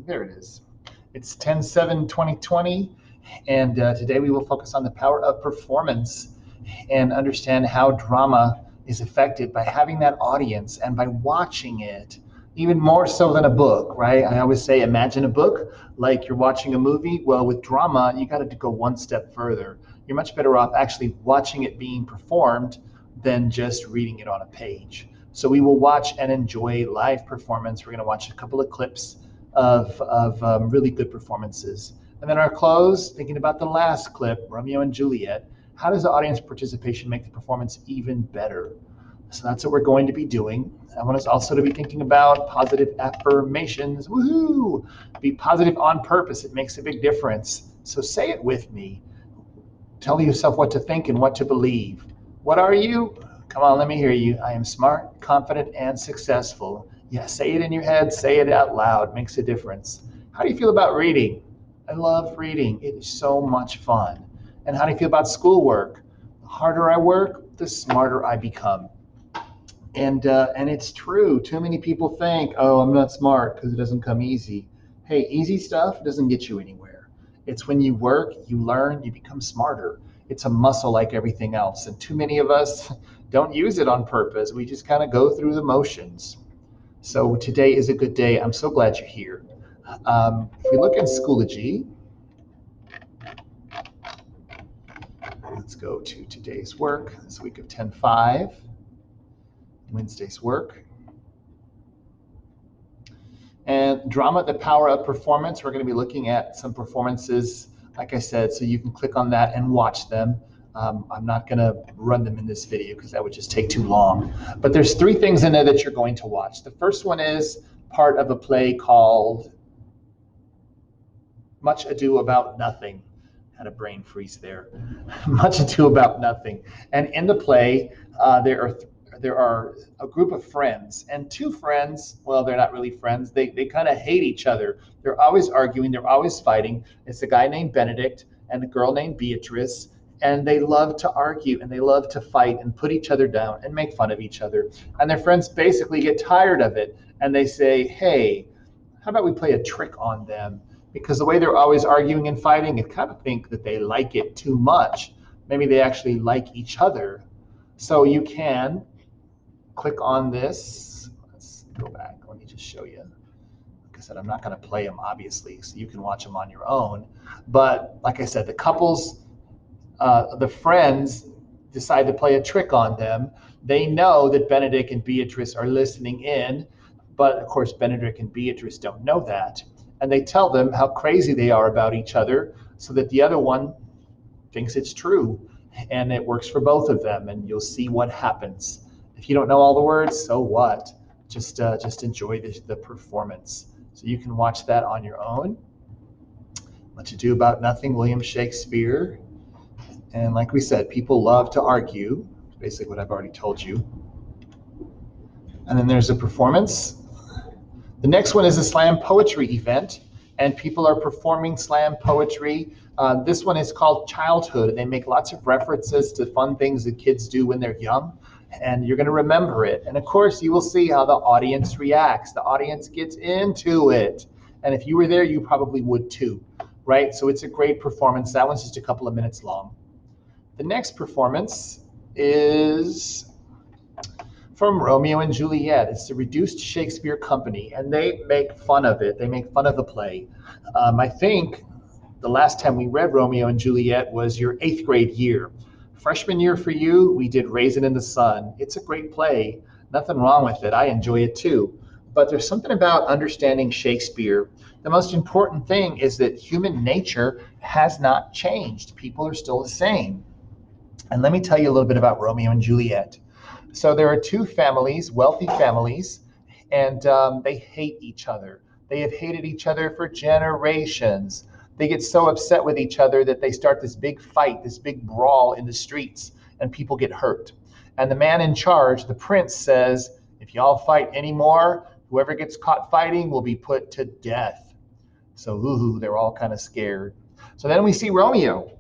There it is. It's 10/7/2020, and today we will focus on the power of performance and understand how drama is affected by having that audience and by watching it, even more so than a book, right? I always say imagine a book like you're watching a movie. Well, with drama, you got to go one step further. You're much better off actually watching it being performed than just reading it on a page. So we will watch and enjoy live performance. We're going to watch a couple of clips of really good performances. And then our close, thinking about the last clip, Romeo and Juliet. How does the audience participation make the performance even better? So that's what we're going to be doing. I want us also to be thinking about positive affirmations. Woohoo! Be positive on purpose. It makes a big difference. So say it with me. Tell yourself what to think and what to believe. What are you? Come on, let me hear you. I am smart, confident, and successful. Yeah, say it in your head. Say it out loud. Makes a difference. How do you feel about reading? I love reading. It is so much fun. And how do you feel about schoolwork? The harder I work, the smarter I become. And it's true. Too many people think, oh, I'm not smart because it doesn't come easy. Hey, easy stuff doesn't get you anywhere. It's when you work, you learn, you become smarter. It's a muscle like everything else. And too many of us don't use it on purpose. We just kind of go through the motions. So today is a good day. I'm so glad you're here. If we look in Schoology, let's go to today's work, this week of 10/5, Wednesday's work. And drama, the power of performance. We're going to be looking at some performances, like I said, so you can click on that and watch them. I'm not going to run them in this video because that would just take too long. But there's three things in there that you're going to watch. The first one is part of a play called Much Ado About Nothing. Had a brain freeze there. Much Ado About Nothing. And in the play, there are a group of friends, and two friends, well, they're not really friends. They kind of hate each other. They're always arguing. They're always fighting. It's a guy named Benedict and a girl named Beatrice, and they love to argue and they love to fight and put each other down and make fun of each other. And their friends basically get tired of it, and they say, hey, how about we play a trick on them? Because the way they're always arguing and fighting, it kind of think that they like it too much. Maybe they actually like each other. So you can click on this. Let's go back. Let me just show you. Like I said, I'm not going to play them, obviously, so you can watch them on your own. But like I said, the couples, the friends decide to play a trick on them. They know that Benedict and Beatrice are listening in, but of course, Benedict and Beatrice don't know that. And they tell them how crazy they are about each other so that the other one thinks it's true. And it works for both of them, and you'll see what happens. If you don't know all the words, so what? Just enjoy the performance. So you can watch that on your own. Much Ado About Nothing, William Shakespeare. And like we said, people love to argue. Basically what I've already told you. And then there's a performance. The next one is a slam poetry event, and people are performing slam poetry. This one is called Childhood, and they make lots of references to fun things that kids do when they're young, and you're going to remember it. And of course, you will see how the audience reacts. The audience gets into it. And if you were there, you probably would too, right? So it's a great performance. That one's just a couple of minutes long. The next performance is from Romeo and Juliet. It's the Reduced Shakespeare Company, and they make fun of it. They make fun of the play. I think the last time we read Romeo and Juliet was your 8th grade year. Freshman year for you, we did Raisin in the Sun. It's a great play. Nothing wrong with it. I enjoy it too. But there's something about understanding Shakespeare. The most important thing is that human nature has not changed. People are still the same. And let me tell you a little bit about Romeo and Juliet. So there are two families, wealthy families, and they hate each other. They have hated each other for generations. They get so upset with each other that they start this big fight, this big brawl in the streets, and people get hurt. And the man in charge, the prince, says, if y'all fight anymore, whoever gets caught fighting will be put to death. So they're all kind of scared. So then we see Romeo.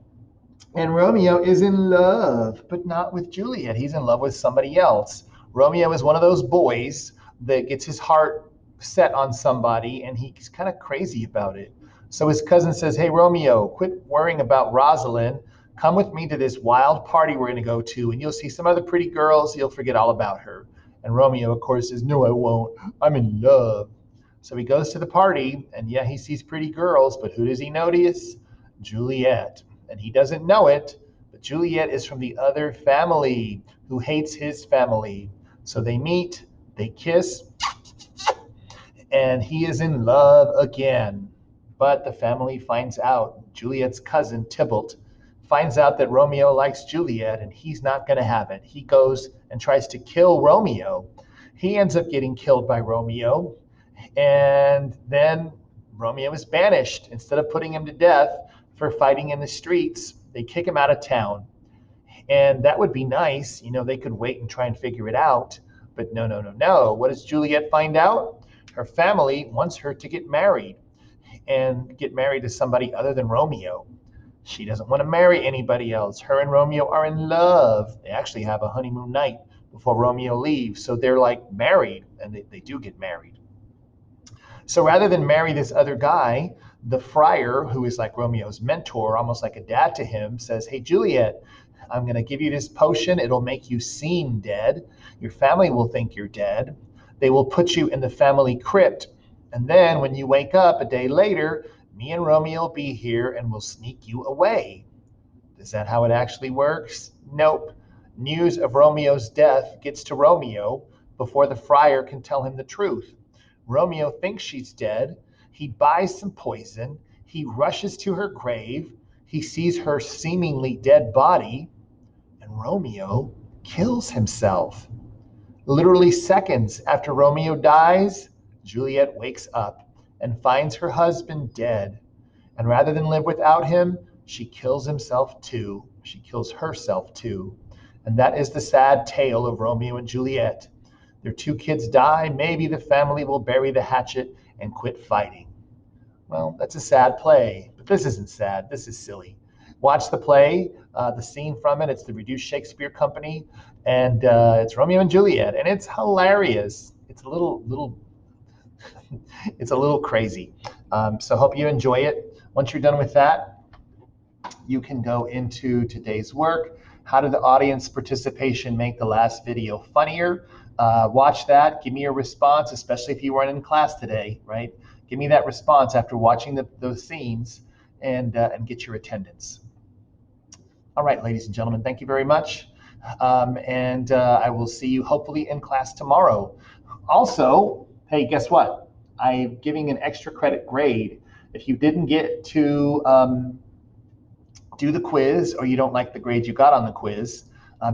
And Romeo is in love, but not with Juliet. He's in love with somebody else. Romeo is one of those boys that gets his heart set on somebody, and he's kind of crazy about it. So his cousin says, "Hey, Romeo, quit worrying about Rosalind. Come with me to this wild party we're going to go to, and you'll see some other pretty girls. You'll forget all about her." And Romeo, of course, says, "No, I won't. I'm in love." So he goes to the party, and yeah, he sees pretty girls, but who does he notice? Juliet. And he doesn't know it, but Juliet is from the other family who hates his family. So they meet, they kiss, and he is in love again. But the family finds out. Juliet's cousin, Tybalt, finds out that Romeo likes Juliet, and he's not going to have it. He goes and tries to kill Romeo. He ends up getting killed by Romeo, and then Romeo is banished. Instead of putting him to death for fighting in the streets, they kick him out of town. And that would be nice. They could wait and try and figure it out. But no, no, no, no. What does Juliet find out? Her family wants her to get married and get married to somebody other than Romeo. She doesn't want to marry anybody else. Her and Romeo are in love. They actually have a honeymoon night before Romeo leaves. So they're like married, and they do get married. So rather than marry this other guy, the friar, who is like Romeo's mentor, almost like a dad to him, says, "Hey, Juliet, I'm going to give you this potion. It'll make you seem dead. Your family will think you're dead. They will put you in the family crypt. And then when you wake up a day later, me and Romeo will be here and we'll sneak you away." Is that how it actually works? Nope. News of Romeo's death gets to Romeo before the friar can tell him the truth. Romeo thinks she's dead. He buys some poison. He rushes to her grave. He sees her seemingly dead body, and Romeo kills himself. Literally seconds after Romeo dies, Juliet wakes up and finds her husband dead. And rather than live without him, she kills himself too. She kills herself too. And that is the sad tale of Romeo and Juliet. Their two kids die. Maybe the family will bury the hatchet and quit fighting. Well, that's a sad play, but this isn't sad. This is silly. Watch the play, the scene from it. It's the Reduced Shakespeare Company, and it's Romeo and Juliet, and it's hilarious. It's a little, it's a little crazy. So hope you enjoy it. Once you're done with that, you can go into today's work. How did the audience participation make the last video funnier? Watch that. Give me your response, especially if you weren't in class today, right? Give me that response after watching those scenes and get your attendance. All right, ladies and gentlemen, thank you very much. And I will see you hopefully in class tomorrow. Also, hey, guess what? I'm giving an extra credit grade. If you didn't get to do the quiz or you don't like the grade you got on the quiz,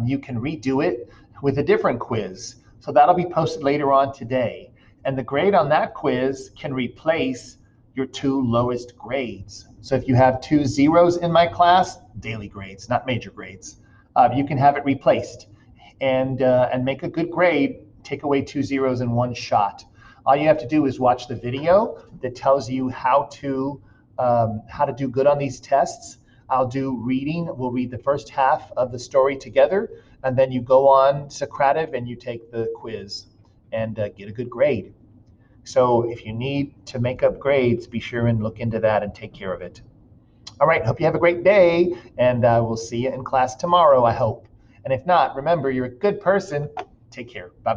you can redo it with a different quiz. So that'll be posted later on today. And the grade on that quiz can replace your two lowest grades. So if you have 2 zeros in my class, daily grades, not major grades, you can have it replaced and make a good grade, take away 2 zeros in one shot. All you have to do is watch the video that tells you how to do good on these tests. I'll do reading. We'll read the first half of the story together, and then you go on Socrative and you take the quiz and get a good grade. So if you need to make up grades, be sure and look into that and take care of it. All right, hope you have a great day, and we'll see you in class tomorrow, I hope. And if not, remember, you're a good person. Take care. Bye-bye.